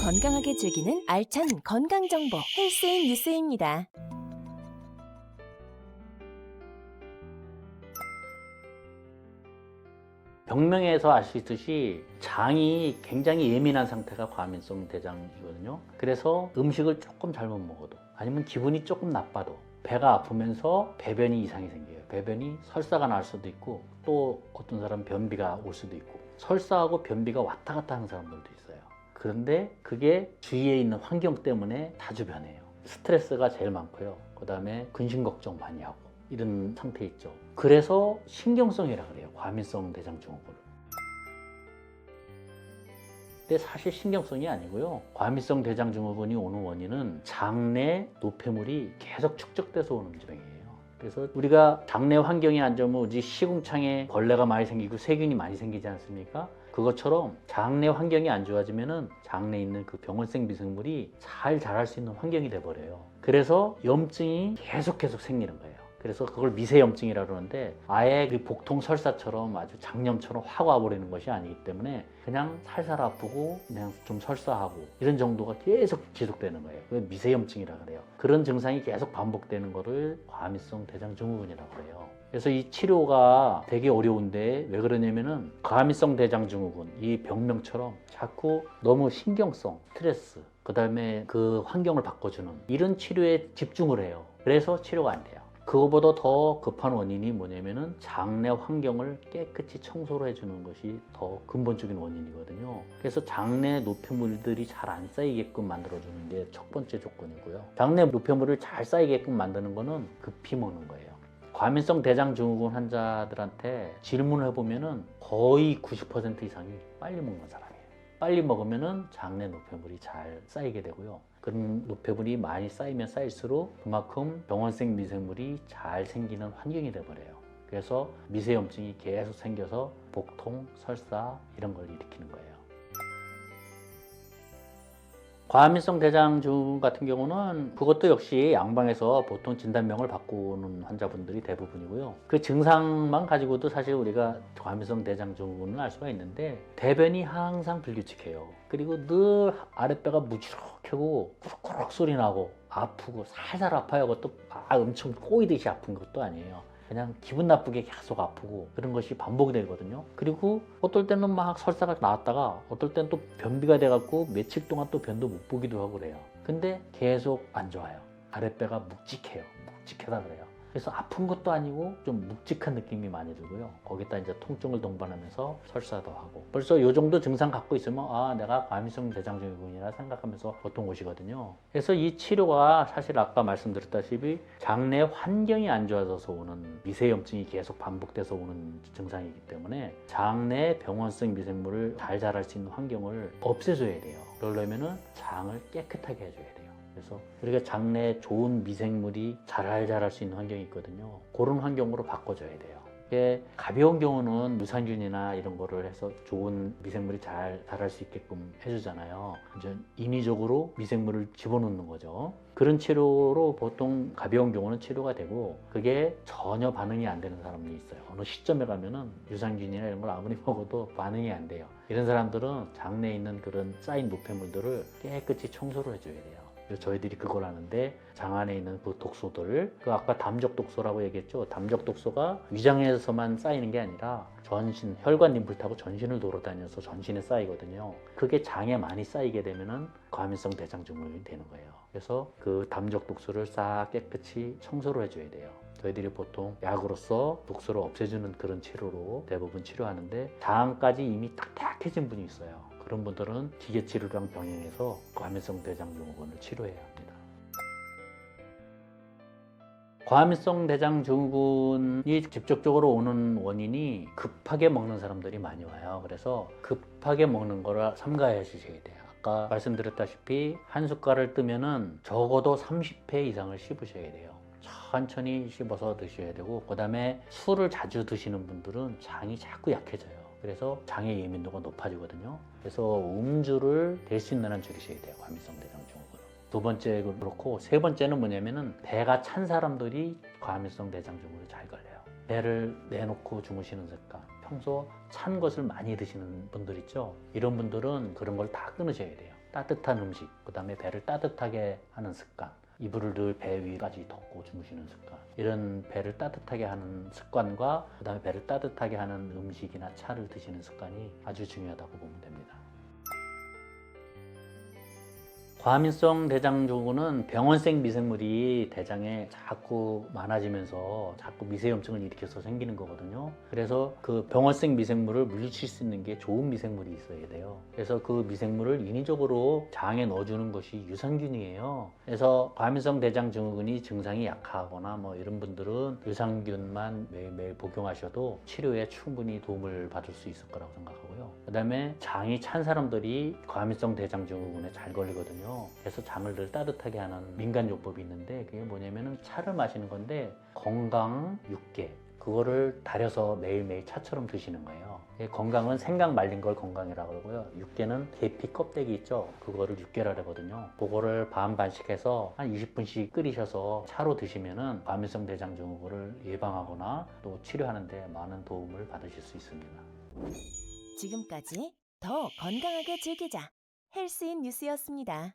건강하게 즐기는 알찬 건강정보 헬스인 뉴스입니다. 병명에서 알 수 있듯이 장이 굉장히 예민한 상태가 과민성 대장이거든요. 그래서 음식을 조금 잘못 먹어도 아니면 기분이 조금 나빠도 배가 아프면서 배변이 이상이 생겨요. 배변이 설사가 날 수도 있고 또 어떤 사람은 변비가 올 수도 있고 설사하고 변비가 왔다 갔다 하는 사람들도 있어요. 그런데 그게 주위에 있는 환경 때문에 자주 변해요. 스트레스가 제일 많고요. 그 다음에 근심 걱정 많이 하고 이런 상태 있죠. 그래서 신경성이라 그래요. 과민성 대장증후군을. 근데 사실 신경성이 아니고요. 과민성 대장증후군이 오는 원인은 장내 노폐물이 계속 축적돼서 오는 질병이에요. 그래서 우리가 장내 환경이 안 좋으면 우리 시궁창에 벌레가 많이 생기고 세균이 많이 생기지 않습니까? 그것처럼 장내 환경이 안 좋아지면은 장내에 있는 그 병원성 미생물이 잘 자랄 수 있는 환경이 돼버려요. 그래서 염증이 계속 생기는 거예요. 그래서 그걸 미세염증이라고 그러는데 아예 그 복통 설사처럼 아주 장염처럼 확 와버리는 것이 아니기 때문에 그냥 살살 아프고 그냥 좀 설사하고 이런 정도가 계속 지속되는 거예요. 그게 미세염증이라고 그래요. 그런 증상이 계속 반복되는 거를 과민성 대장증후군이라고 그래요. 그래서 이 치료가 되게 어려운데 왜 그러냐면은 과민성 대장증후군 이 병명처럼 자꾸 너무 신경성, 스트레스 그 다음에 그 환경을 바꿔주는 이런 치료에 집중을 해요. 그래서 치료가 안 돼요. 그거보다 더 급한 원인이 뭐냐면은 장내 환경을 깨끗이 청소를 해주는 것이 더 근본적인 원인이거든요. 그래서 장내 노폐물들이 잘 안 쌓이게끔 만들어주는 게 첫 번째 조건이고요. 장내 노폐물을 잘 쌓이게끔 만드는 거는 급히 먹는 거예요. 과민성 대장증후군 환자들한테 질문을 해보면은 거의 90% 이상이 빨리 먹는 사람이에요. 빨리 먹으면은 장내 노폐물이 잘 쌓이게 되고요. 그런 노폐물이 많이 쌓이면 쌓일수록 그만큼 병원성 미생물이 잘 생기는 환경이 되어버려요. 그래서 미세염증이 계속 생겨서 복통, 설사 이런 걸 일으키는 거예요. 과민성 대장증후군 같은 경우는 그것도 역시 양방에서 보통 진단명을 바꾸는 환자분들이 대부분이고요. 그 증상만 가지고도 사실 우리가 과민성 대장증후군을 알 수가 있는데 대변이 항상 불규칙해요. 그리고 늘 아랫배가 무지럭하고 꾸룩꾸룩 소리 나고 아프고 살살 아파요. 그것도 엄청 꼬이듯이 아픈 것도 아니에요. 그냥 기분 나쁘게 계속 아프고 그런 것이 반복이 되거든요. 그리고 어떨 때는 막 설사가 나왔다가 어떨 때는 또 변비가 돼갖고 며칠 동안 또 변도 못 보기도 하고 그래요. 근데 계속 안 좋아요. 아랫배가 묵직해요. 묵직하다 그래요. 그래서 아픈 것도 아니고 좀 묵직한 느낌이 많이 들고요. 거기다 이제 통증을 동반하면서 설사도 하고 벌써 이 정도 증상 갖고 있으면 내가 과민성 대장증후군이라 생각하면서 보통 오시거든요. 그래서 이 치료가 사실 아까 말씀드렸다시피 장내 환경이 안 좋아져서 오는 미세염증이 계속 반복돼서 오는 증상이기 때문에 장내 병원성 미생물을 잘 자랄 수 있는 환경을 없애줘야 돼요. 그러려면은 장을 깨끗하게 해줘야 돼요. 그래서 우리가 장내에 좋은 미생물이 잘 자랄 수 있는 환경이 있거든요. 그런 환경으로 바꿔줘야 돼요. 이게 가벼운 경우는 유산균이나 이런 거를 해서 좋은 미생물이 잘 자랄 수 있게끔 해주잖아요. 이제 인위적으로 미생물을 집어넣는 거죠. 그런 치료로 보통 가벼운 경우는 치료가 되고 그게 전혀 반응이 안 되는 사람이 있어요. 어느 시점에 가면은 유산균이나 이런 걸 아무리 먹어도 반응이 안 돼요. 이런 사람들은 장내에 있는 그런 쌓인 노폐물들을 깨끗이 청소를 해줘야 돼요. 저희들이 그걸 하는데 장 안에 있는 그 독소들 아까 담적 독소라고 얘기했죠. 담적 독소가 위장에서만 쌓이는 게 아니라 전신, 혈관 림프를 타고 전신을 돌아다녀서 전신에 쌓이거든요. 그게 장에 많이 쌓이게 되면은 과민성 대장증후군이 되는 거예요. 그래서 그 담적 독소를 싹 깨끗이 청소를 해줘야 돼요. 저희들이 보통 약으로서 독소를 없애주는 그런 치료로 대부분 치료하는데 장까지 이미 딱딱해진 분이 있어요. 그런 분들은 기계치료랑 병행해서 과민성 대장증후군을 치료해야 합니다. 과민성 대장증후군이 직접적으로 오는 원인이 급하게 먹는 사람들이 많이 와요. 그래서 급하게 먹는 거를 삼가하셔야 돼요. 아까 말씀드렸다시피 한 숟갈을 뜨면은 적어도 30회 이상을 씹으셔야 돼요. 천천히 씹어서 드셔야 되고 그 다음에 술을 자주 드시는 분들은 장이 자꾸 약해져요. 그래서 장의 예민도가 높아지거든요. 그래서 음주를 될 수 있는 한 줄이셔야 돼요. 과민성 대장증후군. 두 번째 그렇고 세 번째는 뭐냐면은 배가 찬 사람들이 과민성 대장증후군에 잘 걸려요. 배를 내놓고 주무시는 습관, 평소 찬 것을 많이 드시는 분들 있죠. 이런 분들은 그런 걸 다 끊으셔야 돼요. 따뜻한 음식, 그 다음에 배를 따뜻하게 하는 습관, 이불을 늘 배 위까지 덮고 주무시는 습관, 이런 배를 따뜻하게 하는 습관과 그 다음에 배를 따뜻하게 하는 음식이나 차를 드시는 습관이 아주 중요하다고 보면 됩니다. 과민성 대장증후군은 병원생 미생물이 대장에 자꾸 많아지면서 자꾸 미세염증을 일으켜서 생기는 거거든요. 그래서 그 병원생 미생물을 물리칠 수 있는 게 좋은 미생물이 있어야 돼요. 그래서 그 미생물을 인위적으로 장에 넣어주는 것이 유산균이에요. 그래서 과민성 대장증후군이 증상이 약하거나 뭐 이런 분들은 유산균만 매일매일 복용하셔도 치료에 충분히 도움을 받을 수 있을 거라고 생각하고요. 그 다음에 장이 찬 사람들이 과민성 대장증후군에 잘 걸리거든요. 그래서 장을 늘 따뜻하게 하는 민간요법이 있는데 그게 뭐냐면은 차를 마시는 건데 건강 육개 그거를 달여서 매일매일 차처럼 드시는 거예요. 건강은 생강 말린 걸 건강이라고 그러고요. 육개는 계피 껍데기 있죠? 그거를 육개라 그러거든요. 그거를 반반씩 한 20분씩 끓이셔서 차로 드시면은 과민성 대장증후군을 예방하거나 또 치료하는 데 많은 도움을 받으실 수 있습니다. 지금까지 더 건강하게 즐기자 헬스인 뉴스였습니다.